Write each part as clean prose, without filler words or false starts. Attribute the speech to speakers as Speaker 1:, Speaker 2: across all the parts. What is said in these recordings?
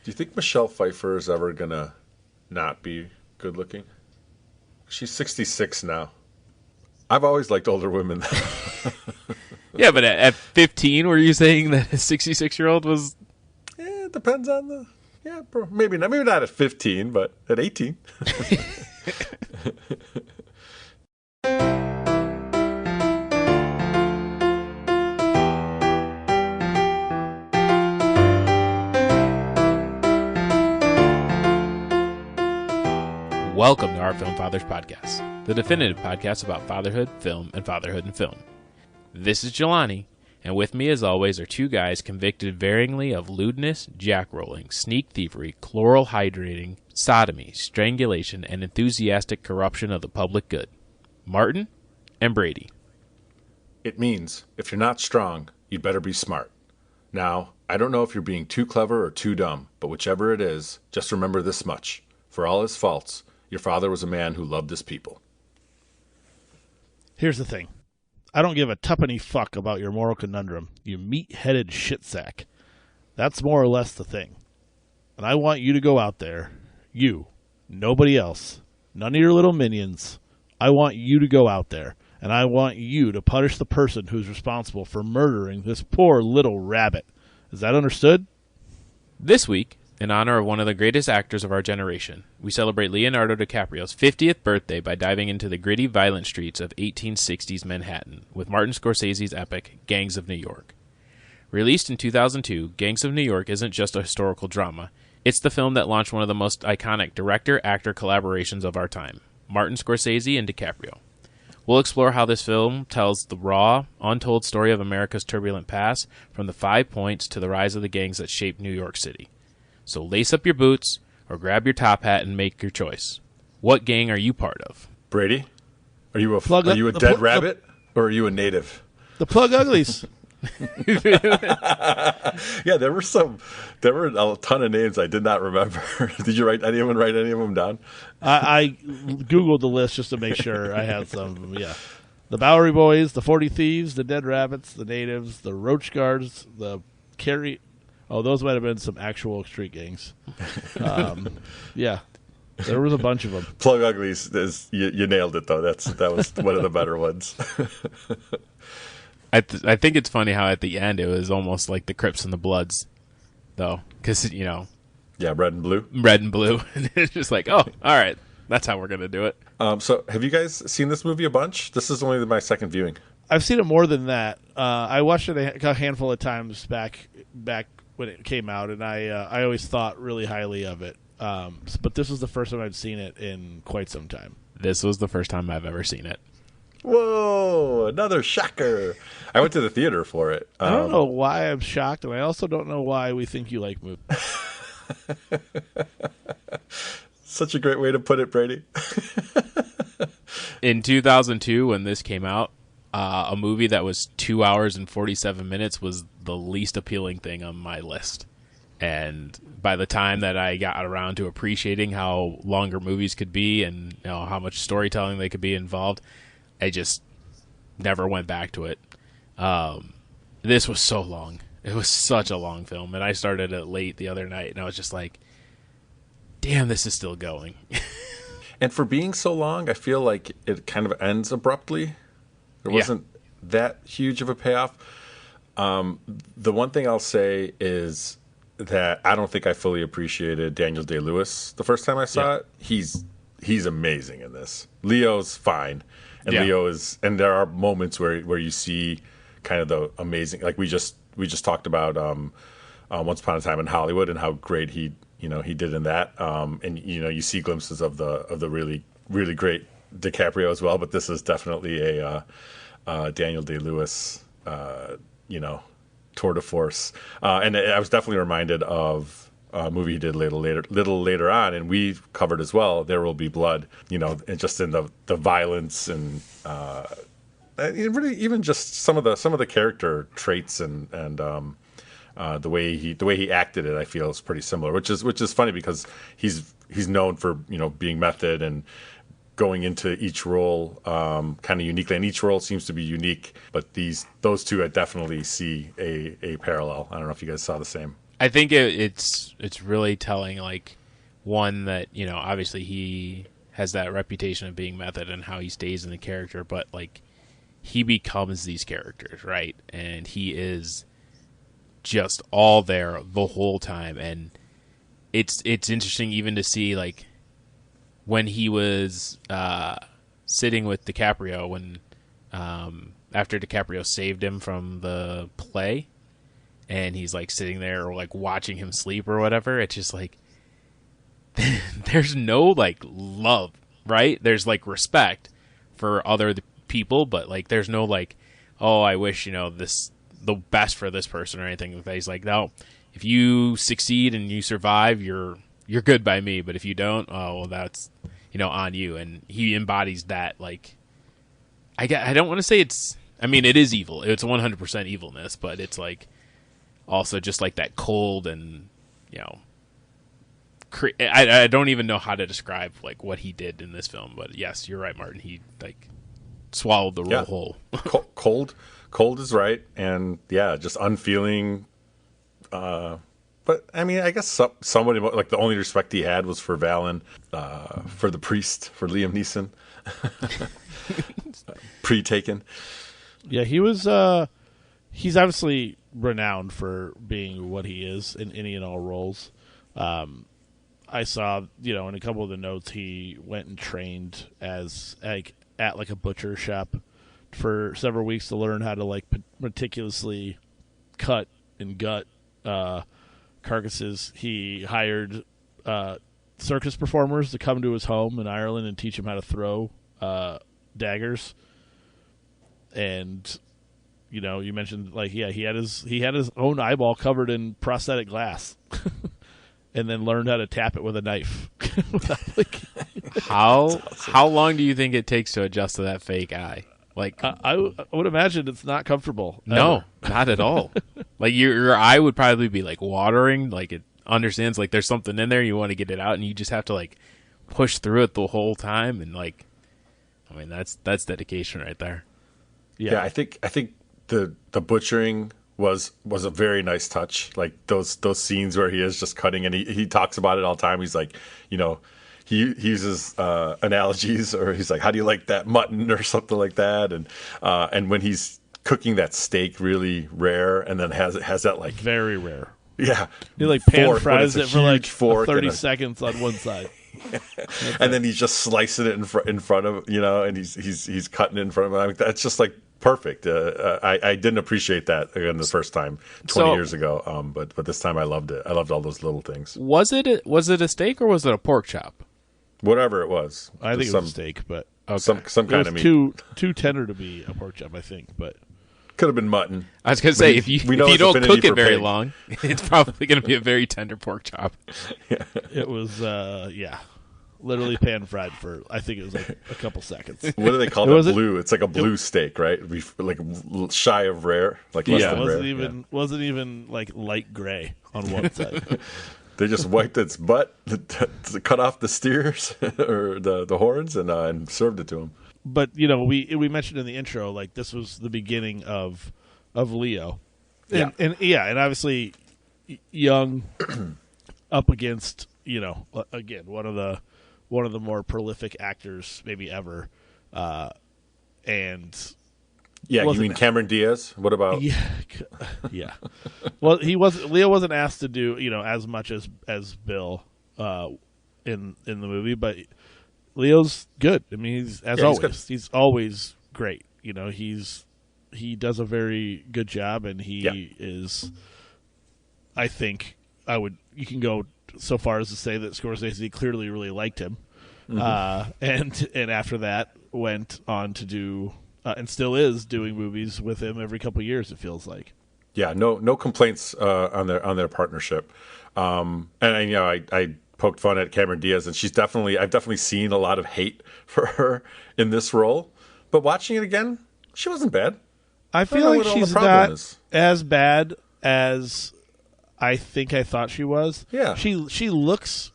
Speaker 1: Do you think Michelle Pfeiffer is ever gonna not be good looking? She's 66 now. I've always liked older women.
Speaker 2: Yeah, but at 15, were you saying that a 66-year-old was?
Speaker 1: It depends on the. Yeah, maybe not at 15, but at 18.
Speaker 2: Welcome to our Film Fathers podcast, the definitive podcast about fatherhood, film, and fatherhood in film. This is Jelani, and with me as always are two guys convicted varyingly of lewdness, jackrolling, sneak thievery, chloral hydrating, sodomy, strangulation, and enthusiastic corruption of the public good. Martin and Brady.
Speaker 1: It means if you're not strong, you'd better be smart. Now, I don't know if you're being too clever or too dumb, but whichever it is, just remember this much. For all his faults, your father was a man who loved his people.
Speaker 3: Here's the thing. I don't give a tuppenny fuck about your moral conundrum, you meat-headed shitsack. That's more or less the thing. And I want you to go out there. You. Nobody else. None of your little minions. I want you to go out there. And I want you to punish the person who's responsible for murdering this poor little rabbit. Is that understood?
Speaker 2: This week, in honor of one of the greatest actors of our generation, we celebrate Leonardo DiCaprio's 50th birthday by diving into the gritty, violent streets of 1860s Manhattan with Martin Scorsese's epic Gangs of New York. Released in 2002, Gangs of New York isn't just a historical drama. It's the film that launched one of the most iconic director-actor collaborations of our time, Martin Scorsese and DiCaprio. We'll explore how this film tells the raw, untold story of America's turbulent past, from the 5 points to the rise of the gangs that shaped New York City. So lace up your boots, or grab your top hat and make your choice. What gang are you part of?
Speaker 1: Brady, are you a dead rabbit or are you a native?
Speaker 3: The Plug Uglies.
Speaker 1: Yeah, there were a ton of names I did not remember. Did you write any of them down?
Speaker 3: I Googled the list just to make sure I had some of them, yeah. The Bowery Boys, the 40 Thieves, the Dead Rabbits, the Natives, the Roach Guards, the Carry... Oh, those might have been some actual street gangs. Yeah, there was a bunch of them.
Speaker 1: Plug Uglies, you nailed it, though. That was one of the better ones.
Speaker 2: I think it's funny how at the end it was almost like the Crips and the Bloods, though, because,
Speaker 1: Yeah, red and blue.
Speaker 2: Red and blue. And it's just like, oh, all right, that's how we're going to do it.
Speaker 1: So have you guys seen this movie a bunch? This is only my second viewing.
Speaker 3: I've seen it more than that. I watched it a handful of times back when it came out, and I always thought really highly of it. But this was the first time I'd seen it in quite some time.
Speaker 2: This was the first time I've ever seen it.
Speaker 1: Whoa, another shocker. I went to the theater for it.
Speaker 3: I don't know why I'm shocked, and I also don't know why we think you like movies.
Speaker 1: Such a great way to put it, Brady.
Speaker 2: In 2002, when this came out, a movie that was 2 hours and 47 minutes was the least appealing thing on my list. And by the time that I got around to appreciating how longer movies could be and how much storytelling they could be involved, I just never went back to it. This was so long. It was such a long film, and I started it late the other night, and I was just like, damn, this is still going.
Speaker 1: And for being so long, I feel like it kind of ends abruptly. There wasn't that huge of a payoff. The one thing I'll say is that I don't think I fully appreciated Daniel Day-Lewis the first time I saw it. He's amazing in this. Leo's fine, and Leo is, and there are moments where you see kind of the amazing, like we just talked about Once Upon a Time in Hollywood and how great he did in that. And you see glimpses of the really really great DiCaprio as well, but this is definitely a Daniel Day-Lewis, tour de force. And I was definitely reminded of a movie he did little later on, and we covered as well, There Will Be Blood, and just in the violence and really even just some of the character traits and the way he acted it, I feel is pretty similar, which is funny because he's known for being method and going into each role kind of uniquely, and each role seems to be unique. But those two, I definitely see a parallel. I don't know if you guys saw the same.
Speaker 2: I think it's really telling, like, one that, you know, obviously he has that reputation of being method and how he stays in the character, but like he becomes these characters, right? And he is just all there the whole time, and it's interesting even to see, like, when he was sitting with DiCaprio when after DiCaprio saved him from the play, and he's like sitting there or like watching him sleep or whatever. It's just like there's no like love, right? There's like respect for other people, but like there's no like, oh, I wish, you know, this the best for this person or anything. He's like, no, if you succeed and you survive, you're good by me, but if you don't, oh well, that's, you know, on you. And he embodies that. Like, I don't want to say it's, I mean, it is evil. It's 100% evilness, but it's like also just like that cold and, you know, I don't even know how to describe like what he did in this film, but yes, you're right, Martin. He like swallowed the role whole.
Speaker 1: cold is right, and yeah, just unfeeling. But I mean, I guess somebody, like, the only respect he had was for Valen, for the priest, for Liam Neeson, pre-taken.
Speaker 3: Yeah, he was. He's obviously renowned for being what he is in any and all roles. I saw, you know, in a couple of the notes, he went and trained as like at like a butcher shop for several weeks to learn how to like meticulously cut and gut carcasses. He hired circus performers to come to his home in Ireland and teach him how to throw daggers. And, you know, you mentioned, like, yeah, he had his own eyeball covered in prosthetic glass. And then learned how to tap it with a knife.
Speaker 2: How long do you think it takes to adjust to that fake eye? Like,
Speaker 3: I would imagine it's not comfortable.
Speaker 2: No, not at all. Like your eye would probably be like watering. Like, it understands like there's something in there, you want to get it out, and you just have to like push through it the whole time. And like, I mean, that's dedication right there.
Speaker 1: Yeah, I think the butchering was a very nice touch. Like those scenes where he is just cutting, and he talks about it all the time. He's like, you know, he uses analogies, or he's like, how do you like that mutton or something like that. And when he's cooking that steak really rare, and then has that like
Speaker 3: very rare.
Speaker 1: Yeah.
Speaker 3: He like pan fries it for like 30 seconds on one side.
Speaker 1: And then he's just slicing it in front of, you know, and he's cutting it in front of him. I mean, that's just like perfect. I didn't appreciate that again the first time 20 years ago, but this time I loved it. I loved all those little things.
Speaker 2: Was it a steak or was it a pork chop?
Speaker 1: Whatever it was.
Speaker 3: I think it was a steak, but
Speaker 1: okay. some kind of meat.
Speaker 3: Too tender to be a pork chop, I think, but
Speaker 1: could have been mutton.
Speaker 2: I was going to say, if you don't cook it very long, it's probably going to be a very tender pork chop.
Speaker 1: Yeah.
Speaker 3: It was, literally pan fried for, I think it was like a couple seconds.
Speaker 1: What do they call that? Blue. It's like a blue steak, right? Like shy of rare, like less than rare.
Speaker 3: Wasn't even like light gray on one side.
Speaker 1: They just wiped its butt to cut off the steers or the horns and served it to him.
Speaker 3: But, you know, we mentioned in the intro, like, this was the beginning of Leo. And obviously young up against, you know, again, one of the more prolific actors maybe ever. And
Speaker 1: yeah, you mean Cameron Diaz? What about?
Speaker 3: Yeah. Well, Leo wasn't asked to do, you know, as much as Bill in the movie, but Leo's good. I mean, he's always great. You know, he does a very good job, and he is. I think you can go so far as to say that Scorsese clearly really liked him, and after that went on to do and still is doing movies with him every couple of years. It feels like. Yeah,
Speaker 1: no complaints on their partnership, and you know I poked fun at Cameron Diaz, and I've definitely seen a lot of hate for her in this role, but watching it again, she wasn't bad.
Speaker 3: I feel like she's not as bad as I think I thought she was.
Speaker 1: Yeah,
Speaker 3: she looks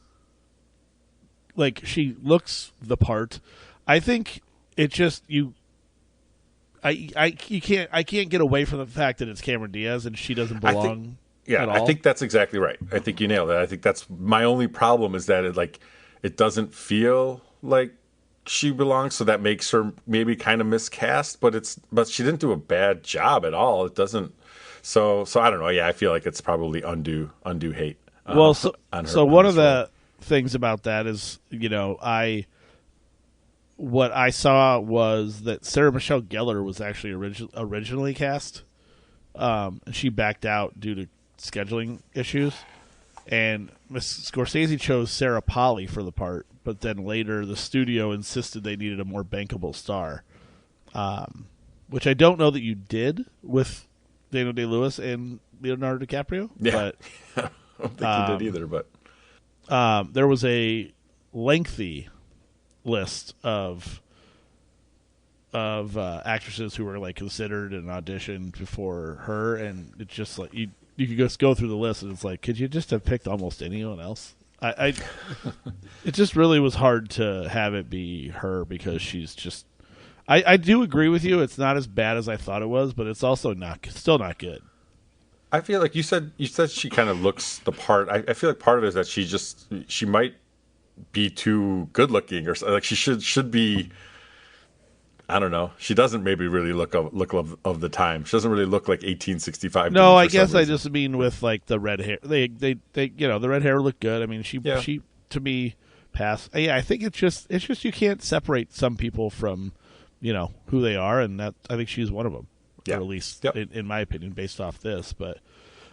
Speaker 3: like the part. I think it just I can't get away from the fact that it's Cameron Diaz and she doesn't belong
Speaker 1: Yeah,
Speaker 3: at
Speaker 1: I
Speaker 3: all.
Speaker 1: think that's exactly right. I think you nailed it. I think that's my only problem is that it doesn't feel like she belongs, so that makes her maybe kind of miscast. But she didn't do a bad job at all. It doesn't. So I don't know. Yeah, I feel like it's probably undue hate.
Speaker 3: Well,
Speaker 1: on her.
Speaker 3: so
Speaker 1: on
Speaker 3: one
Speaker 1: this
Speaker 3: of the
Speaker 1: role.
Speaker 3: things about that is, what I saw was that Sarah Michelle Gellar was actually originally cast. And she backed out due to scheduling issues. And Miss Scorsese chose Sarah Polley for the part, but then later the studio insisted they needed a more bankable star, which I don't know that you did with Daniel Day-Lewis and Leonardo DiCaprio.
Speaker 1: Yeah.
Speaker 3: But
Speaker 1: I don't think you did either, but
Speaker 3: there was a lengthy list of actresses who were like considered and auditioned before her, and it's just like you could just go through the list, and it's like, could you just have picked almost anyone else? It just really was hard to have it be her because she's just. I do agree with you. It's not as bad as I thought it was, but it's also still not good.
Speaker 1: I feel like you said she kind of looks the part. I feel like part of it is that she might be too good looking, or like she should be. I don't know. She doesn't maybe really look of the time. She doesn't really look like 1865.
Speaker 3: No, I
Speaker 1: for some
Speaker 3: guess I
Speaker 1: reason.
Speaker 3: just mean with like the red hair. They the red hair looked good. I mean, she to me passed. Yeah, I think it's just you can't separate some people from who they are, and that I think she's one of them.
Speaker 1: Yeah.
Speaker 3: Or at least
Speaker 1: Yep.
Speaker 3: in my opinion, based off this. But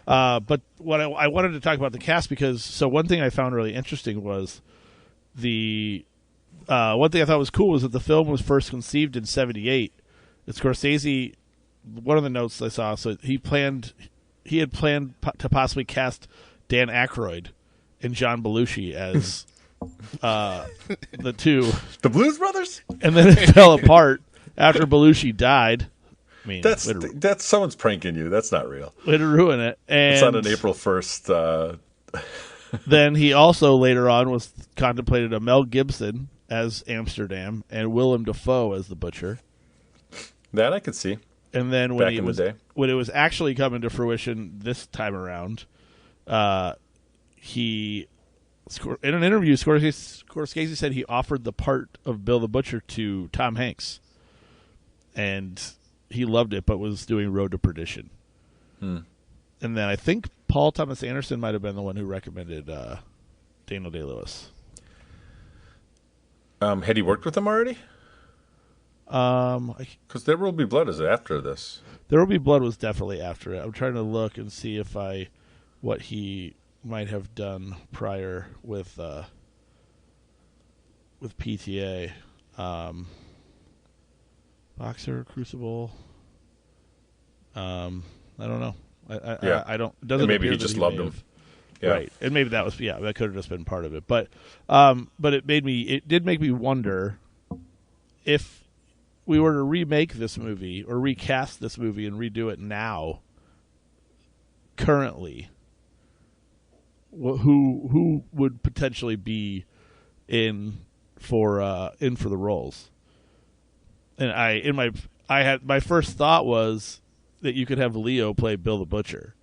Speaker 3: what I wanted to talk about the cast because one thing I found really interesting was the one thing I thought was cool was that the film was first conceived in '78. And Scorsese, one of the notes I saw, so he had planned to possibly cast Dan Aykroyd and John Belushi as the two,
Speaker 1: The Blues Brothers.
Speaker 3: and then it fell apart after Belushi died. I mean,
Speaker 1: That's someone's pranking you. That's not real.
Speaker 3: way to ruin it. And
Speaker 1: It's on an April 1st.
Speaker 3: then he also later on was contemplated a Mel Gibson as Amsterdam and Willem Dafoe as the Butcher.
Speaker 1: That I could see.
Speaker 3: And then
Speaker 1: Back in the day.
Speaker 3: when it was actually coming to fruition this time around, he in an interview, Scorsese said he offered the part of Bill the Butcher to Tom Hanks, and he loved it, but was doing Road to Perdition. And then I think Paul Thomas Anderson might have been the one who recommended Daniel Day-Lewis.
Speaker 1: Had he worked with him already?
Speaker 3: There
Speaker 1: Because There Will Be Blood is after this.
Speaker 3: Will Be Blood was definitely after it. I'm trying to look and see if what he might have done prior with PTA. Boxer, Crucible. I don't know. I don't. It doesn't.
Speaker 1: And maybe
Speaker 3: appear
Speaker 1: he
Speaker 3: that
Speaker 1: just loved
Speaker 3: may
Speaker 1: him.
Speaker 3: have-
Speaker 1: Yeah.
Speaker 3: Right, and maybe that could have just been part of it. But it did make me wonder if we were to remake this movie or recast this movie and redo it now, currently, who would potentially be in for the roles? And my first thought was that you could have Leo play Bill the Butcher.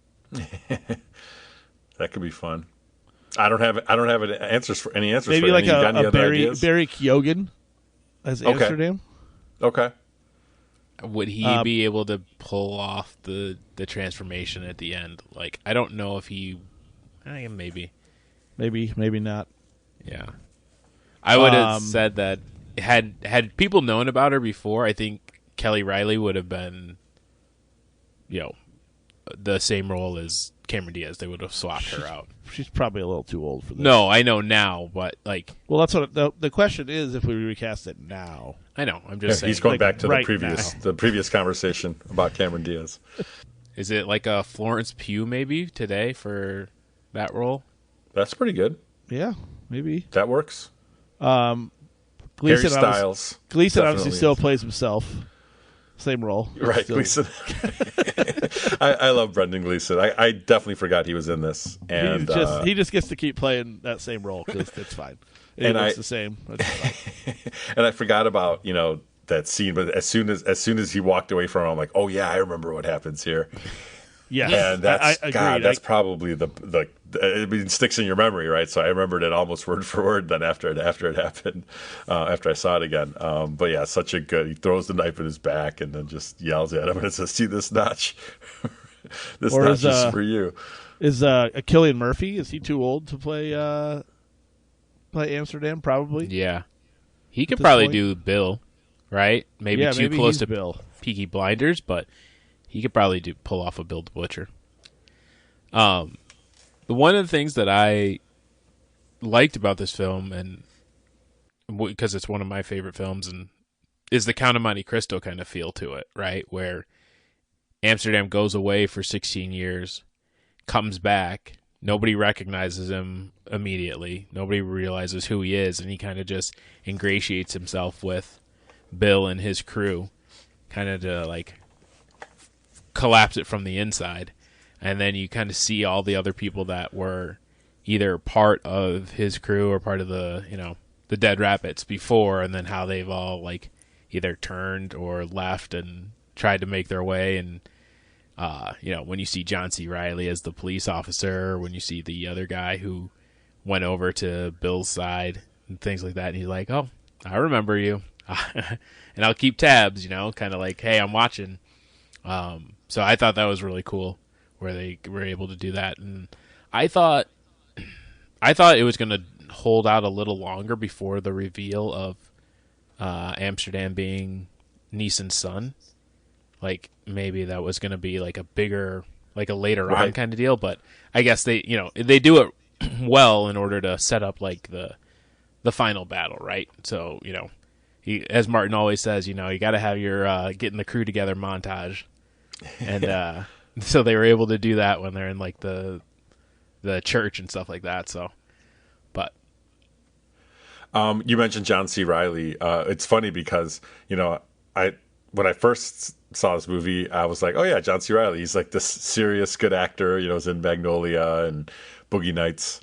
Speaker 1: That could be fun. I don't have any answers for
Speaker 3: Maybe
Speaker 1: for
Speaker 3: like
Speaker 1: any, you got any
Speaker 3: a
Speaker 1: other
Speaker 3: Barry
Speaker 1: ideas?
Speaker 3: Keoghan as
Speaker 1: Okay.
Speaker 3: Amsterdam.
Speaker 1: Okay.
Speaker 2: Would he be able to pull off the transformation at the end? Like, I don't know if he. Maybe.
Speaker 3: Maybe not.
Speaker 2: Yeah. I would have said that had people known about her before, I think Kelly Riley would have been, the same role as Cameron Diaz. They would have swapped her out.
Speaker 3: She's probably a little too old for this.
Speaker 2: No, I know now, but like,
Speaker 3: Well, that's what the question is. If we recast it now,
Speaker 2: I know. I'm
Speaker 1: Yeah,
Speaker 2: just saying.
Speaker 1: he's going
Speaker 3: like,
Speaker 1: back to
Speaker 3: right
Speaker 1: the previous conversation about Cameron Diaz.
Speaker 2: Is it like a Florence Pugh maybe today for that role?
Speaker 1: That's pretty good.
Speaker 3: yeah, maybe.
Speaker 1: That works.
Speaker 3: Gleason
Speaker 1: Harry Styles.
Speaker 3: Gleason
Speaker 1: definitely
Speaker 3: obviously still
Speaker 1: is.
Speaker 3: plays himself. Same role.
Speaker 1: Right,
Speaker 3: Still-
Speaker 1: Gleason. I love Brendan Gleeson. I definitely forgot he was in this, and
Speaker 3: He just gets to keep playing that same role because it's fine.
Speaker 1: And
Speaker 3: It's the same. It's fine.
Speaker 1: and I forgot about that scene. But as soon as he walked away from it, I'm like, oh yeah, I remember what happens here.
Speaker 3: Yes,
Speaker 1: And that's
Speaker 3: I
Speaker 1: God.
Speaker 3: agreed.
Speaker 1: That's probably the I mean, it sticks in your memory, right? So I remembered it almost word for word. Then after it happened, after I saw it again. But yeah, such a good. He throws the knife in his back and then just yells at him and says, "See this notch? This
Speaker 3: Or
Speaker 1: notch is for you."
Speaker 3: Is Cillian Murphy? Is he too old to play Amsterdam? Probably.
Speaker 2: Yeah. He could
Speaker 3: this
Speaker 2: probably
Speaker 3: point?
Speaker 2: do Bill, right? Maybe
Speaker 3: Yeah,
Speaker 2: too
Speaker 3: maybe
Speaker 2: close
Speaker 3: he's
Speaker 2: to
Speaker 3: Bill.
Speaker 2: Peaky Blinders, but he could probably pull off a Bill the Butcher. One of the things that I liked about this film, and because it's one of my favorite films, and is the Count of Monte Cristo kind of feel to it, right? Where Amsterdam goes away for 16 years, comes back, nobody recognizes him immediately, nobody realizes who he is, and he kind of just ingratiates himself with Bill and his crew, kind of to like collapse it from the inside. And then you kind of see all the other people that were either part of his crew or part of the, the Dead Rabbits before, and then how they've all like either turned or left and tried to make their way. And when you see John C. Reilly as the police officer, when you see the other guy who went over to Bill's side and things like that, and he's like, "Oh, I remember you," and I'll keep tabs, kind of like, "Hey, I'm watching." So I thought that was really cool, where they were able to do that. And I thought it was going to hold out a little longer before the reveal of Amsterdam being Neeson's son. Like maybe that was going to be like a bigger, like a later on kind of deal. But I guess they do it well in order to set up like the final battle, right? So as Martin always says, you got to have your getting the crew together montage, and so they were able to do that when they're in like the church and stuff like that. So, but
Speaker 1: you mentioned John C. Reilly. It's funny because when I first saw this movie, I was like, oh yeah, John C. Reilly. He's like this serious good actor. He's in Magnolia and Boogie Nights.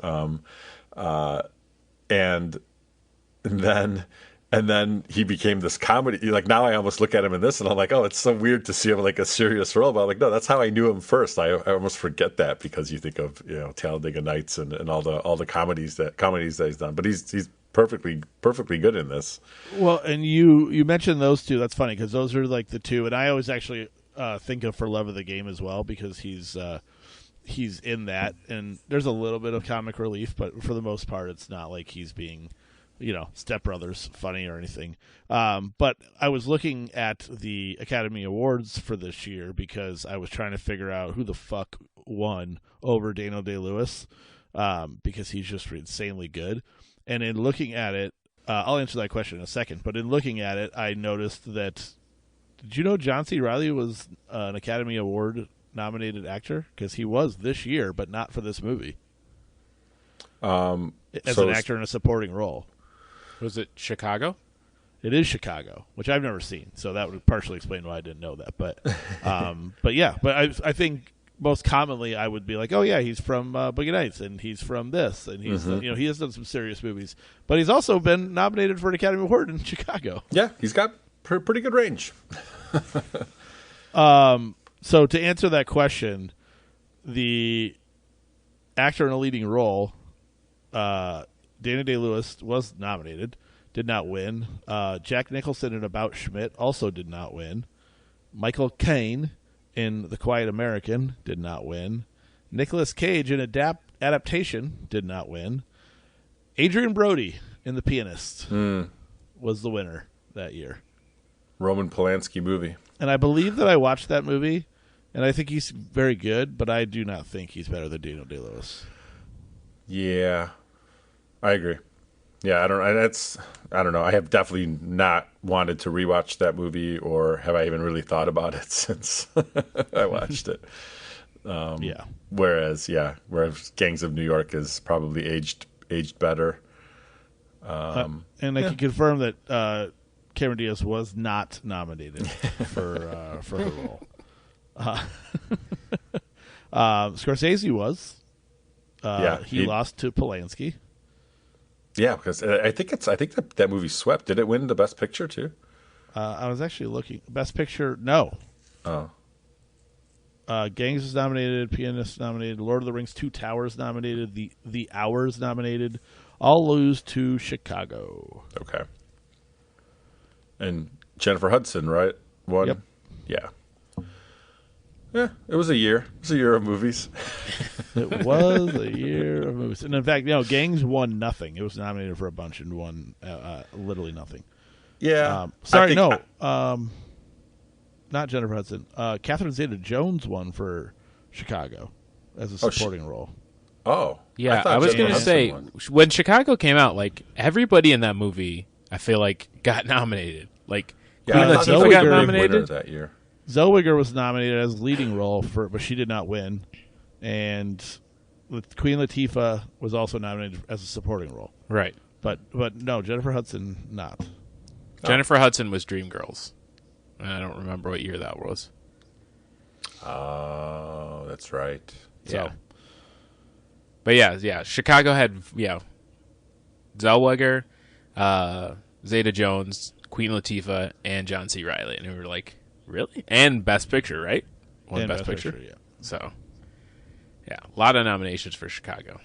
Speaker 1: And then he became this comedy. Like now I almost look at him in this and I'm like, oh, it's so weird to see him like a serious role. But I'm like, no, that's how I knew him first. I almost forget that because you think of Talladega Nights and all the comedies that he's done. But he's perfectly good in this.
Speaker 3: Well, and you mentioned those two. That's funny because those are like the two, and I always actually think of For Love of the Game as well because he's in that, and there's a little bit of comic relief, but for the most part, it's not like he's being Step Brothers funny or anything. But I was looking at the Academy Awards for this year because I was trying to figure out who the fuck won over Daniel Day-Lewis because he's just insanely good. And in looking at it, I'll answer that question in a second, but in looking at it, I noticed that, did you know John C. Reilly was an Academy Award nominated actor? Because he was this year, but not for this movie. As an actor in a supporting role.
Speaker 2: Was it Chicago?
Speaker 3: It is Chicago, which I've never seen, so that would partially explain why I didn't know that. But, I think most commonly I would be like, oh yeah, he's from Boogie Nights, and he's from this, and he's he has done some serious movies, but he's also been nominated for an Academy Award in Chicago.
Speaker 1: Yeah, he's got pretty good range.
Speaker 3: So to answer that question, the actor in a leading role, Daniel Day-Lewis was nominated, did not win. Jack Nicholson in About Schmidt also did not win. Michael Caine in The Quiet American did not win. Nicolas Cage in Adaptation did not win. Adrian Brody in The Pianist was the winner that year.
Speaker 1: Roman Polanski movie.
Speaker 3: And I believe that I watched that movie, and I think he's very good, but I do not think he's better than Daniel Day-Lewis.
Speaker 1: Yeah, I agree. Yeah, I don't know. I have definitely not wanted to rewatch that movie, or have I even really thought about it since I watched it. Whereas Gangs of New York is probably aged better.
Speaker 3: And I can confirm that Cameron Diaz was not nominated for her role. Scorsese was. He lost to Polanski.
Speaker 1: Yeah, because I think that movie swept. Did it win the Best Picture too?
Speaker 3: I was actually looking. Best Picture, no.
Speaker 1: Oh.
Speaker 3: Gangs is nominated, Pianist nominated, Lord of the Rings 2 Towers nominated, The Hours nominated. All lose to Chicago.
Speaker 1: Okay. And Jennifer Hudson, right? Won?
Speaker 3: Yep.
Speaker 1: Yeah. Yeah, it was a year. It was a year of movies.
Speaker 3: It was a year of movies. And in fact, Gangs won nothing. It was nominated for a bunch and won literally nothing.
Speaker 1: Yeah.
Speaker 3: Not Jennifer Hudson. Catherine Zeta-Jones won for Chicago as a supporting role.
Speaker 1: Oh.
Speaker 2: Yeah,
Speaker 1: thought
Speaker 2: I was
Speaker 1: Jennifer
Speaker 2: going to
Speaker 1: Hudson
Speaker 2: say,
Speaker 1: won.
Speaker 2: when Chicago came out, like, everybody in that movie, I feel like, got nominated. Like,
Speaker 1: Yeah,
Speaker 2: Queen
Speaker 1: I thought
Speaker 2: Latifah
Speaker 1: that was
Speaker 2: got
Speaker 1: the big
Speaker 2: nominated.
Speaker 1: winner that year.
Speaker 3: Zellweger was nominated as leading role but she did not win. And Queen Latifah was also nominated as a supporting role.
Speaker 2: Right.
Speaker 3: But no, Jennifer Hudson not.
Speaker 2: Jennifer Hudson was Dreamgirls. I don't remember what year that was.
Speaker 1: Oh, that's right.
Speaker 2: So, but yeah, Chicago had Zellweger, Zeta-Jones, Queen Latifah, and John C. Reilly, and we were like, really? And Best Picture, right? Won
Speaker 3: And
Speaker 2: Best Picture.
Speaker 3: yeah.
Speaker 2: So, yeah, a lot of nominations for Chicago.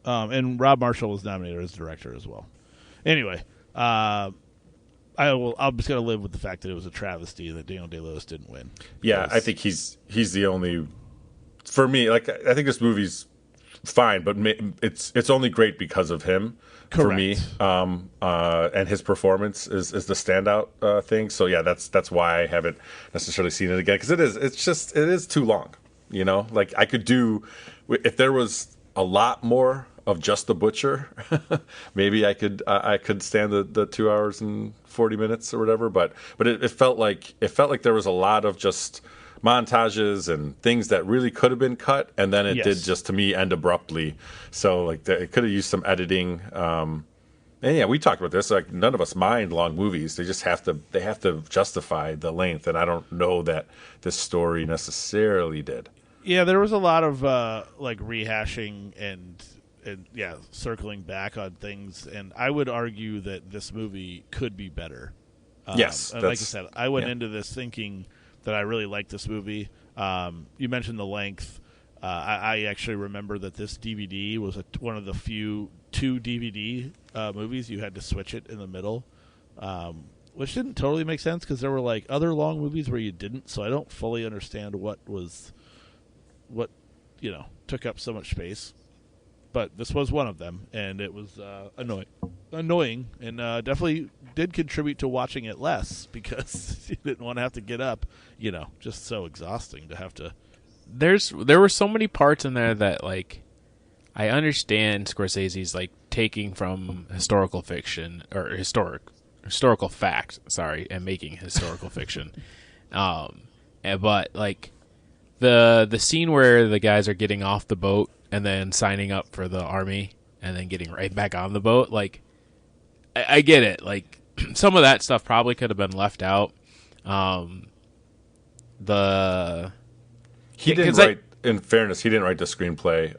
Speaker 3: And Rob Marshall was nominated as director as well. Anyway, I'm just gonna live with the fact that it was a travesty that Daniel Day-Lewis didn't win.
Speaker 1: Yeah, I think he's the only. For me, like I think this movie's fine, but it's only great because of him. For me, and his performance is the standout thing. So yeah, that's why I haven't necessarily seen it again, because it is too long. You know, like I could do if there was a lot more of just the Butcher, maybe I could stand the 2 hours and 40 minutes or whatever. But it felt like there was a lot of just montages and things that really could have been cut, and then it did just, to me, end abruptly. So like it could have used some editing. And yeah, we talked about this. Like none of us mind long movies. They just have to justify the length, and I don't know that this story necessarily did.
Speaker 3: Yeah, there was a lot of like rehashing and circling back on things, and I would argue that this movie could be better.
Speaker 1: Yes,
Speaker 3: like I said, I went into this thinking that I really liked this movie. You mentioned the length. I actually remember that this DVD was one of the few 2 DVD movies you had to switch it in the middle, which didn't totally make sense because there were like other long movies where you didn't. So I don't fully understand what took up so much space. But this was one of them, and it was annoying, and definitely did contribute to watching it less because you didn't want to have to get up. Just so exhausting to have to.
Speaker 2: There were so many parts in there that, like, I understand Scorsese's like taking from historical fiction or historical fact, and making historical fiction. But like the scene where the guys are getting off the boat and then signing up for the army and then getting right back on the boat, like I get it. Like some of that stuff probably could have been left out.
Speaker 1: He didn't write. In fairness, he didn't write the screenplay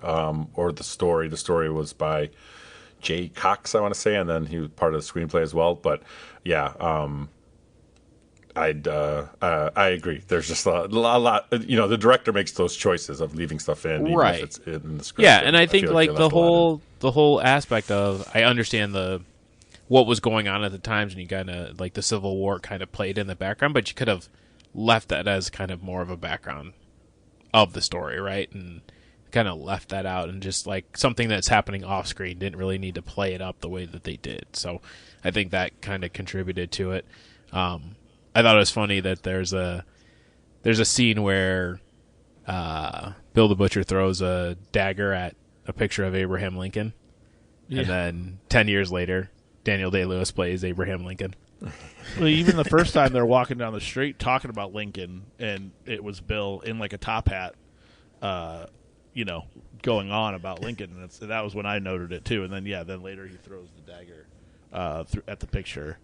Speaker 1: or the story. The story was by Jay Cox, I want to say, and then he was part of the screenplay as well. But yeah, I agree. There's just a lot. The director makes those choices of leaving stuff in, even if it's in the script.
Speaker 2: Yeah, and I think
Speaker 1: feel
Speaker 2: like
Speaker 1: they
Speaker 2: the
Speaker 1: left a lot in.
Speaker 2: whole aspect of, I understand what was going on at the times, and you kind of like the Civil War kind of played in the background, but you could have left that as kind of more of a background of the story, right? And kind of left that out, and just like something that's happening off screen, didn't really need to play it up the way that they did. So I think that kind of contributed to it. I thought it was funny that there's a scene where Bill the Butcher throws a dagger at a picture of Abraham Lincoln, and then 10 years later, Daniel Day-Lewis plays Abraham Lincoln.
Speaker 3: Well, even the first time they're walking down the street talking about Lincoln, and it was Bill in like a top hat, going on about Lincoln, and that was when I noted it too. And then later he throws the dagger at the picture,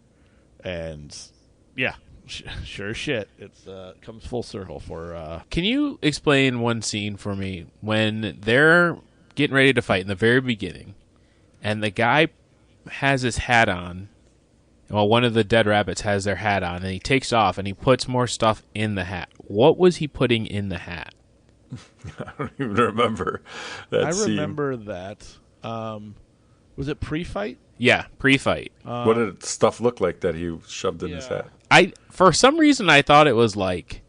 Speaker 3: and sure as shit, it's comes full circle for.
Speaker 2: Can you explain one scene for me when they're getting ready to fight in the very beginning, and the guy has his hat on? Well, one of the dead rabbits has their hat on, and he takes off and he puts more stuff in the hat. what was he putting in the hat?
Speaker 1: I don't even remember that
Speaker 3: I
Speaker 1: scene.
Speaker 3: remember that. Was it pre-fight?
Speaker 2: Yeah, pre-fight.
Speaker 1: What did stuff look like that he shoved in his
Speaker 3: Yeah.
Speaker 1: hat?
Speaker 2: For some reason I thought it was like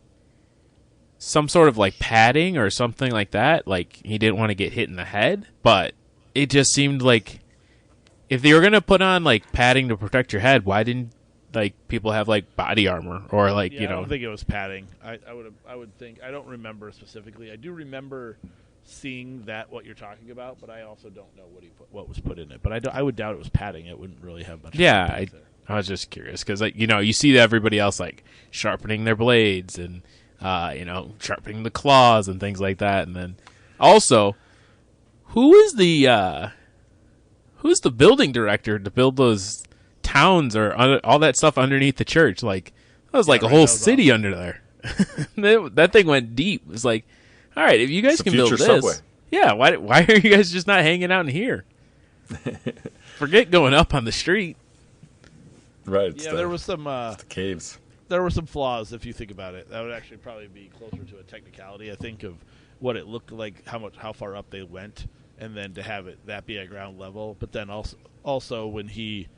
Speaker 2: some sort of like padding or something like that. Like he didn't want to get hit in the head, but it just seemed like if they were gonna put on like padding to protect your head, why didn't like people have like body armor or like
Speaker 3: Yeah,
Speaker 2: you
Speaker 3: I
Speaker 2: know?
Speaker 3: don't think it was padding. I would think. I don't remember specifically. I do remember seeing that what you're talking about, but I also don't know what was put in it. But I would doubt it was padding. It wouldn't really have much.
Speaker 2: Yeah,
Speaker 3: impact there.
Speaker 2: I was just curious because like you see everybody else like sharpening their blades and sharpening the claws and things like that, and then also who's the building director to build those towns or all that stuff underneath the church? Like that was like a
Speaker 3: right,
Speaker 2: whole
Speaker 3: that was
Speaker 2: city under there. That thing went deep. It was like, all right, if you guys
Speaker 1: It's
Speaker 2: can
Speaker 1: the
Speaker 2: build
Speaker 1: future
Speaker 2: this,
Speaker 1: subway.
Speaker 2: yeah, why are you guys just not hanging out in here? Forget going up on the street.
Speaker 1: Right. It's
Speaker 3: Yeah,
Speaker 1: the,
Speaker 3: there was some.
Speaker 1: the caves.
Speaker 3: There were some flaws if you think about it. That would actually probably be closer to a technicality, I think, of what it looked like, how far up they went, and then to have that be at ground level. But then also when he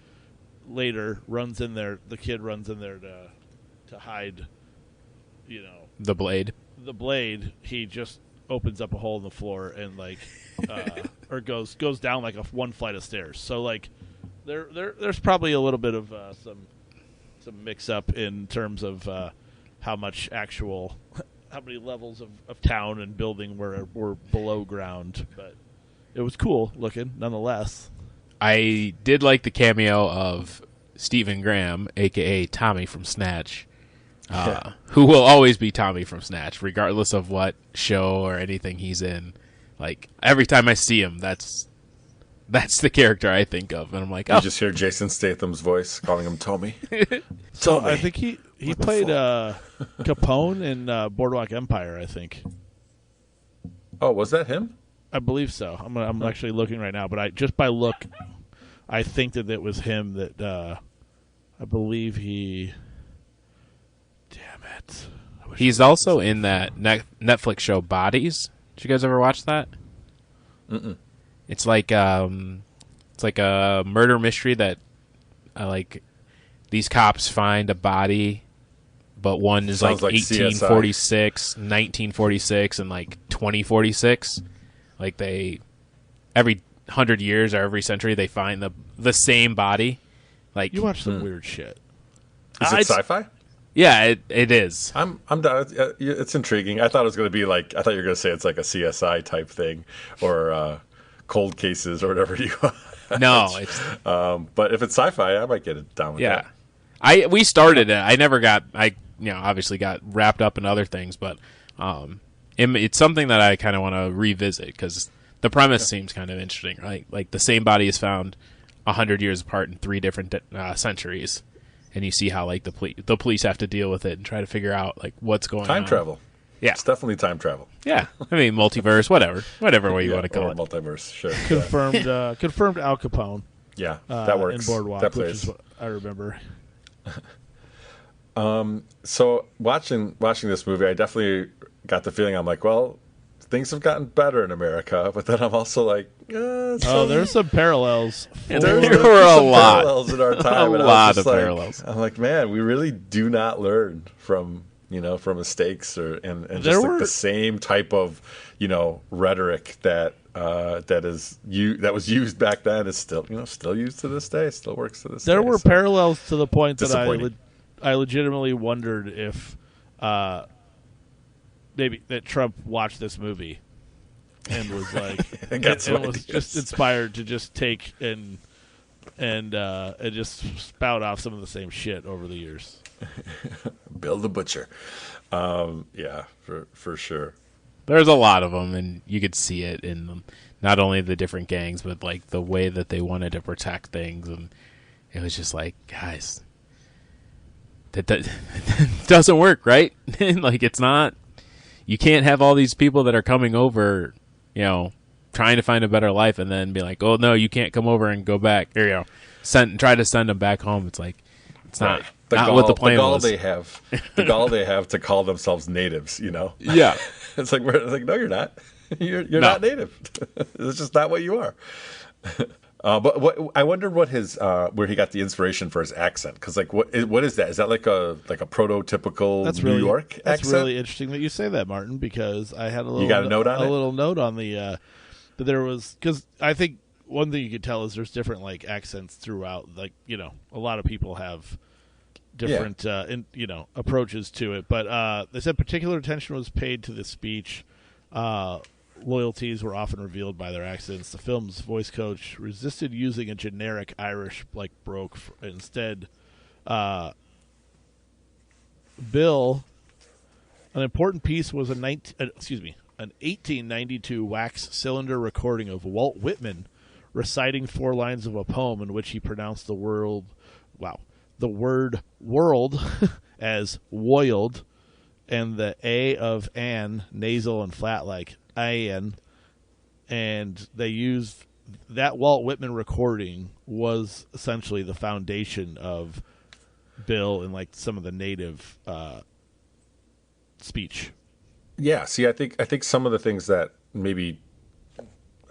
Speaker 3: later runs in there, the kid runs in there to hide,
Speaker 2: The blade.
Speaker 3: the blade. He just opens up a hole in the floor and like, or goes down like one flight of stairs. So like, there's probably a little bit of some mix up in terms of how many levels of town and building were below ground, but it was cool looking nonetheless.
Speaker 2: I did like the cameo of Stephen Graham, a.k.a. Tommy from Snatch, who will always be Tommy from Snatch, regardless of what show or anything he's in. Like, every time I see him, that's the character I think of. And I'm like,
Speaker 1: You
Speaker 2: oh,
Speaker 1: just hear Jason Statham's voice calling him Tommy.
Speaker 3: So
Speaker 1: Tommy.
Speaker 3: I think he played Capone in Boardwalk Empire. I think.
Speaker 1: Oh, was that him?
Speaker 3: I believe so. I'm actually looking right now, but just by look, I think that it was him. That I believe he. Damn it! I wish
Speaker 2: he's also in that Netflix show Bodies. Did you guys ever watch that?
Speaker 1: Mm-mm.
Speaker 2: It's like a murder mystery that like these cops find a body, but one is
Speaker 1: Sounds
Speaker 2: like
Speaker 1: like CSI.
Speaker 2: 1846, 1946, and like 2046. Like they every 100 years or every century they find the same body. Like
Speaker 3: you watch some weird shit.
Speaker 1: Is it
Speaker 2: it's-
Speaker 1: sci-fi?
Speaker 2: yeah, it is.
Speaker 1: I'm down. It's intriguing. I thought it was going to be like. I thought you were going to say it's like a CSI type thing, or cold cases or whatever you.
Speaker 2: No, it's
Speaker 1: But if it's sci-fi, I might get it down with
Speaker 2: yeah.
Speaker 1: that.
Speaker 2: We started it. I never got. Obviously got wrapped up in other things, but it's something that I kind of want to revisit because the premise seems kind of interesting, right? Like the same body is found 100 years apart in 3 different centuries, and you see how like the police have to deal with it and try to figure out like what's going on.
Speaker 1: Time travel.
Speaker 2: Yeah,
Speaker 1: It's definitely time travel.
Speaker 2: yeah. I mean, multiverse, whatever way you want to call
Speaker 1: or
Speaker 2: it.
Speaker 1: multiverse. Sure. Yeah.
Speaker 3: Confirmed Al Capone.
Speaker 1: Yeah, that works.
Speaker 3: In Boardwalk,
Speaker 1: That
Speaker 3: which
Speaker 1: plays.
Speaker 3: is what I remember.
Speaker 1: So watching this movie, I definitely got the feeling I'm like, well, things have gotten better in America, but then I'm also like,
Speaker 3: There's some parallels.
Speaker 2: Yeah,
Speaker 1: there's
Speaker 2: there were a
Speaker 1: some
Speaker 2: lot.
Speaker 1: parallels in our time.
Speaker 2: A
Speaker 1: and I was
Speaker 2: lot
Speaker 1: just
Speaker 2: of
Speaker 1: like-
Speaker 2: parallels.
Speaker 1: I'm like, man, we really do not learn from mistakes and
Speaker 3: There
Speaker 1: just like
Speaker 3: were-
Speaker 1: the same type of rhetoric that was used back then is still used to this day, still works to this day.
Speaker 3: There were
Speaker 1: so.
Speaker 3: parallels to the point that
Speaker 1: Disappointing.
Speaker 3: I legitimately wondered if maybe that Trump watched this movie and was like,
Speaker 1: And got some
Speaker 3: and was
Speaker 1: ideas.
Speaker 3: just inspired to just take and just spout off some of the same shit over the years.
Speaker 1: Bill the Butcher. Yeah, for sure.
Speaker 2: There's a lot of them, and you could see it in them. Not only the different gangs, but like the way that they wanted to protect things, and it was just like, guys, that doesn't work, right? Like it's not. You can't have all these people that are coming over, trying to find a better life, and then be like, oh no, you can't come over and go back, or try to send them back home. It's like It's not
Speaker 1: The
Speaker 2: not
Speaker 1: gall,
Speaker 2: what the plan
Speaker 1: gall
Speaker 2: was.
Speaker 1: they have, the gall they have to call themselves natives.
Speaker 2: Yeah.
Speaker 1: It's like no, you're not. You're
Speaker 2: No.
Speaker 1: not native. It's just not what you are. But I wonder what his where he got the inspiration for his accent, because like what is that? Is that like a prototypical New York accent?
Speaker 3: That's really interesting that you say that, Martin, because I had a little
Speaker 1: got a note on it?
Speaker 3: little note on the that there was, because I think one thing you could tell is there's different like accents throughout. Like a lot of people have different approaches to it, but they said particular attention was paid to the speech. Loyalties were often revealed by their accents. The film's voice coach resisted using a generic Irish like brogue. Instead, Bill, an important piece was an 1892 wax cylinder recording of Walt Whitman reciting 4 lines of a poem in which he pronounced the word world as woiled, and the A of an nasal and flat like an, and they used that Walt Whitman recording was essentially the foundation of Bill and like some of the native speech.
Speaker 1: Yeah. See, I think some of the things that maybe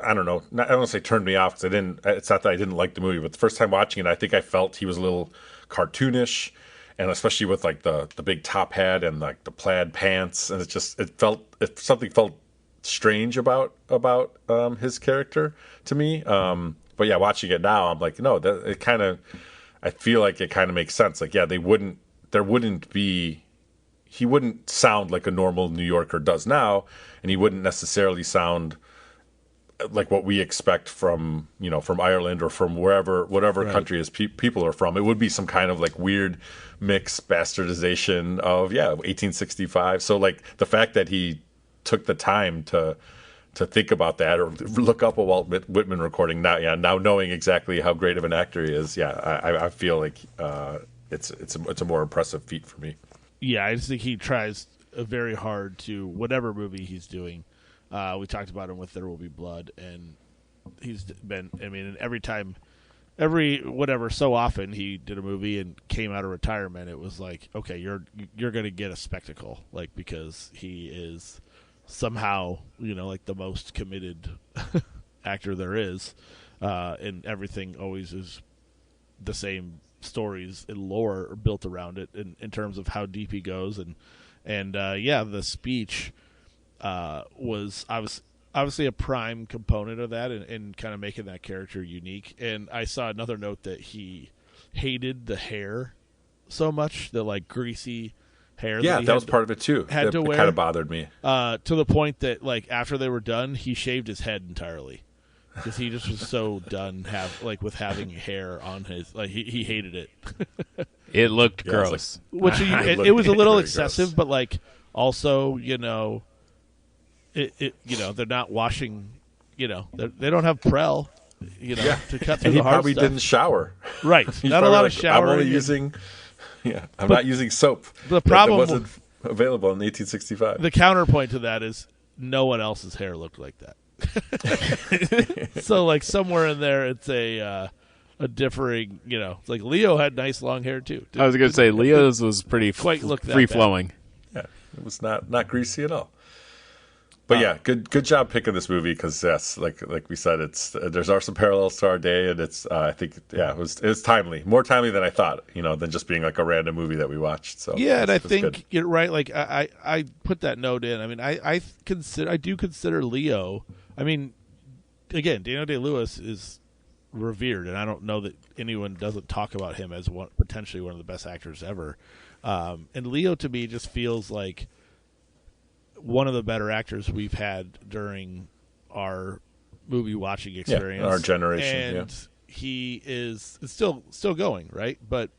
Speaker 1: I don't know. I don't want to say turned me off because I didn't. It's not that I didn't like the movie, but the first time watching it, I think I felt he was a little cartoonish, and especially with like the big top hat and like the plaid pants, and something felt strange about his character to me. But yeah, watching it now, I'm like, no, I feel like it kind of makes sense. Like, yeah, he wouldn't sound like a normal New Yorker does now, and he wouldn't necessarily sound like what we expect from Ireland or from whatever
Speaker 3: Right.
Speaker 1: country his people are from. It would be some kind of like weird mix bastardization of 1865. So like the fact that he took the time to think about that or look up a Walt Whitman recording now knowing exactly how great of an actor he is, I feel like it's a more impressive feat for me.
Speaker 3: Yeah, I just think he tries very hard to whatever movie he's doing. We talked about him with There Will Be Blood, and he's been. I mean, so often he did a movie and came out of retirement. It was like, okay, you're going to get a spectacle, like because he is somehow like the most committed actor there is, and everything always is the same stories and lore are built around it in terms of how deep he goes, and the speech was obviously a prime component of that and kind of making that character unique. And I saw another note that he hated the hair so much, the like greasy hair.
Speaker 1: Yeah, that was part of it too.
Speaker 3: Had to
Speaker 1: It
Speaker 3: wear
Speaker 1: kind of bothered me.
Speaker 3: to the point that like after they were done, he shaved his head entirely because he just was so done with having hair on his he hated it.
Speaker 2: It looked
Speaker 1: Yeah, it was
Speaker 2: gross.
Speaker 3: Which
Speaker 1: It
Speaker 3: it was a little
Speaker 1: very
Speaker 3: excessive,
Speaker 1: gross.
Speaker 3: but like also they're not washing, they don't have Prel, to cut through
Speaker 1: And he
Speaker 3: the hard
Speaker 1: probably
Speaker 3: stuff.
Speaker 1: didn't shower.
Speaker 3: Right,
Speaker 1: He's
Speaker 3: not a
Speaker 1: probably
Speaker 3: lot
Speaker 1: like,
Speaker 3: of showering.
Speaker 1: I'm only using. I'm not using soap.
Speaker 3: the problem-
Speaker 1: that wasn't available in 1865.
Speaker 3: The counterpoint to that is no one else's hair looked like that. So like somewhere in there, it's a differing. It's like Leo had nice long hair too.
Speaker 2: I was going to say Leo's was pretty
Speaker 3: Quite look that
Speaker 2: free flowing.
Speaker 1: Yeah, it was not greasy at all. But yeah, good job picking this movie because yes, like we said, there's some parallels to our day, and it's I think it was timely, more timely than I thought, than just being like a random movie that we watched. So
Speaker 3: Yeah, and I
Speaker 1: it's
Speaker 3: think
Speaker 1: good.
Speaker 3: you're right. Like I put that note in. I mean, I do consider Leo. I mean, again, Daniel Day-Lewis is revered, and I don't know that anyone doesn't talk about him as potentially one of the best actors ever. And Leo to me just feels like one of the better actors we've had during our movie watching experience,
Speaker 1: our generation,
Speaker 3: and he is still going, right? But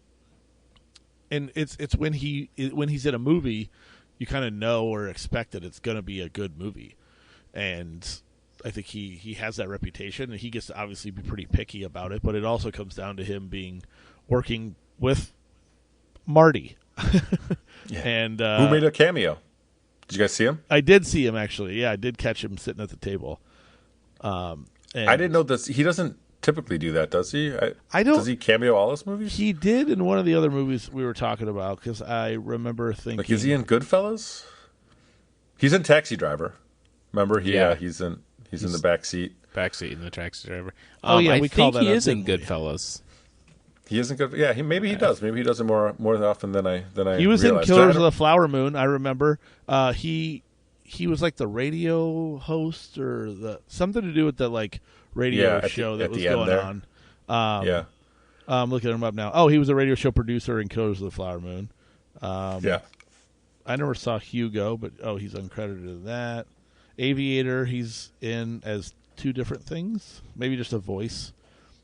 Speaker 3: it's when he's in a movie, you kind of know or expect that it's going to be a good movie, and I think he has that reputation, and he gets to obviously be pretty picky about it. But it also comes down to him working with Marty, and
Speaker 1: Who made a cameo? Did you guys see him?
Speaker 3: I did see him actually. Yeah, I did catch him sitting at the table. And
Speaker 1: I didn't know this. He doesn't typically do that, does he?
Speaker 3: I don't.
Speaker 1: Does he cameo all his movies?
Speaker 3: He did in one of the other movies we were talking about, because I remember thinking,
Speaker 1: Like, is he in Goodfellas? He's in Taxi Driver. Remember? He's in the back seat.
Speaker 2: Backseat in the taxi driver.
Speaker 3: Oh, yeah,
Speaker 2: I
Speaker 3: we call
Speaker 2: think he
Speaker 3: that
Speaker 2: is
Speaker 3: up,
Speaker 2: in
Speaker 3: didn't we?
Speaker 2: Goodfellas.
Speaker 1: He isn't good. Yeah, maybe he does. Maybe he does it more often than I.
Speaker 3: He was in
Speaker 1: realized.
Speaker 3: Killers of the Flower Moon. I remember. He was like the radio host, or something to do with the like radio show that was going on.
Speaker 1: Yeah.
Speaker 3: I'm looking him up now. Oh, he was a radio show producer in Killers of the Flower Moon.
Speaker 1: Yeah.
Speaker 3: I never saw Hugo, but he's uncredited in that. Aviator, he's in as two different things, maybe just a voice.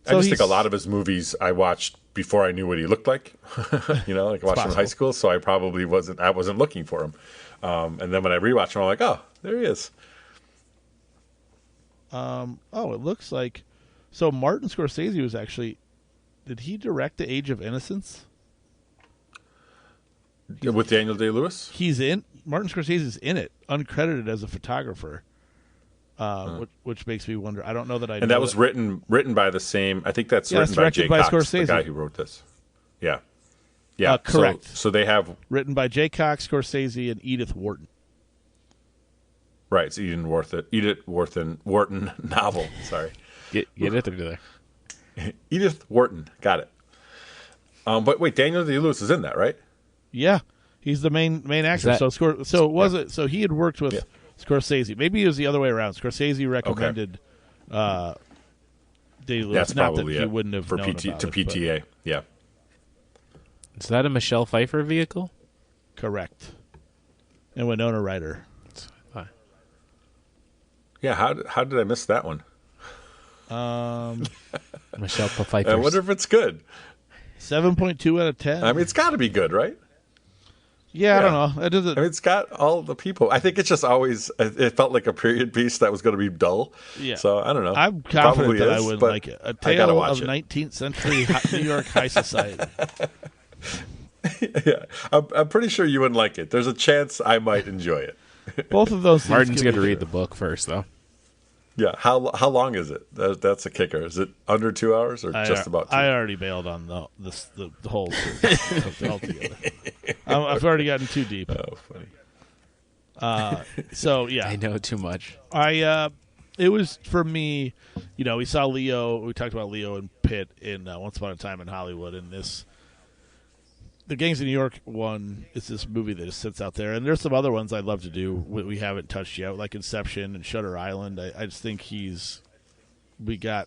Speaker 3: So
Speaker 1: I just think a lot of his movies I watched before I knew what he looked like. Like I watched him in high school, so I probably wasn't looking for him. And then when I rewatch him, I'm like, oh, there he is.
Speaker 3: It looks like so. Martin Scorsese was actually. Did he direct The Age of Innocence?
Speaker 1: With Daniel Day-Lewis?
Speaker 3: He's in. Martin Scorsese's in it, uncredited as a photographer. Which makes me wonder. I don't know that I.
Speaker 1: And that was written by the same. I think that's written by
Speaker 3: directed
Speaker 1: Jay
Speaker 3: by
Speaker 1: Cox,
Speaker 3: Scorsese.
Speaker 1: the guy who wrote this. Yeah, yeah,
Speaker 3: correct.
Speaker 1: So they have
Speaker 3: written by Jay Cox, Scorsese, and Edith Wharton.
Speaker 1: Right, it's Edith Wharton novel. Sorry,
Speaker 2: Get it through there.
Speaker 1: Edith Wharton, got it. But wait, Daniel Day-Lewis is in that, right?
Speaker 3: Yeah, he's the main actor. So he had worked with Scorsese. Maybe it was the other way around. Scorsese recommended Day-Lewis.
Speaker 1: That's
Speaker 3: not
Speaker 1: probably
Speaker 3: that he wouldn't have
Speaker 1: for
Speaker 3: known
Speaker 1: PT
Speaker 3: about
Speaker 1: to
Speaker 3: it,
Speaker 1: PTA. Yeah,
Speaker 2: Is that a Michelle Pfeiffer vehicle?
Speaker 3: correct. And Winona Ryder.
Speaker 1: yeah. How did I miss that one?
Speaker 2: Michelle Pfeiffer.
Speaker 1: I wonder if it's good.
Speaker 3: 7.2 out of 10.
Speaker 1: I mean, it's got to be good, right?
Speaker 3: Yeah, I don't know. It doesn't.
Speaker 1: I mean, it's got all the people. I think it's just always. It felt like a period piece that was going to be dull.
Speaker 3: Yeah.
Speaker 1: So I don't know.
Speaker 3: I'm
Speaker 1: It
Speaker 3: confident
Speaker 1: probably
Speaker 3: that I
Speaker 1: is,
Speaker 3: wouldn't
Speaker 1: but
Speaker 3: like it. A
Speaker 1: I gotta
Speaker 3: tale
Speaker 1: watch
Speaker 3: of
Speaker 1: it.
Speaker 3: 19th century New York high society.
Speaker 1: Yeah, I'm pretty sure you wouldn't like it. There's a chance I might enjoy it.
Speaker 3: Both of those things.
Speaker 2: Martin's
Speaker 3: give
Speaker 2: going to
Speaker 3: me-
Speaker 2: read the book first, though.
Speaker 1: Yeah. How long is it? That's a kicker. Is it under 2 hours or just about 2?
Speaker 3: I already bailed on the whole thing altogether. I've already gotten too deep.
Speaker 1: Oh, funny.
Speaker 3: So yeah,
Speaker 2: I know too much.
Speaker 3: It was for me. We saw Leo. We talked about Leo and Pitt in Once Upon a Time in Hollywood, and the Gangs of New York one is this movie that just sits out there, and there's some other ones I'd love to do we haven't touched yet, like Inception and Shutter Island. I just think he's got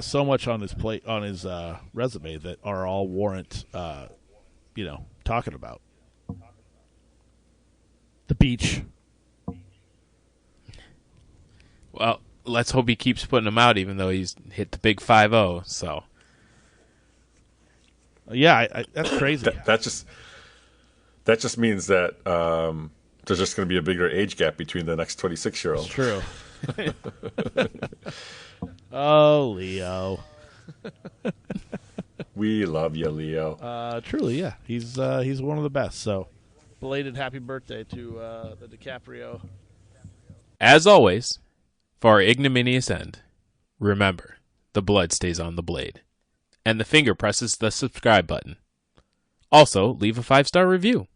Speaker 3: so much on his plate, on his resume, that are all warrant talking about. The Beach.
Speaker 2: Well, let's hope he keeps putting them out, even though he's hit the big 5-0. So
Speaker 3: Yeah, that's crazy.
Speaker 1: That just means that there's just going to be a bigger age gap between the next 26-year-old.
Speaker 3: True. Oh, Leo.
Speaker 1: We love you, Leo.
Speaker 3: Truly, yeah. He's one of the best. So, belated happy birthday to the DiCaprio.
Speaker 2: as always, for our ignominious end, remember, the blood stays on the blade, and the finger presses the subscribe button. Also, leave a 5-star review.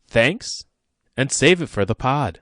Speaker 2: Thanks, and save it for the pod.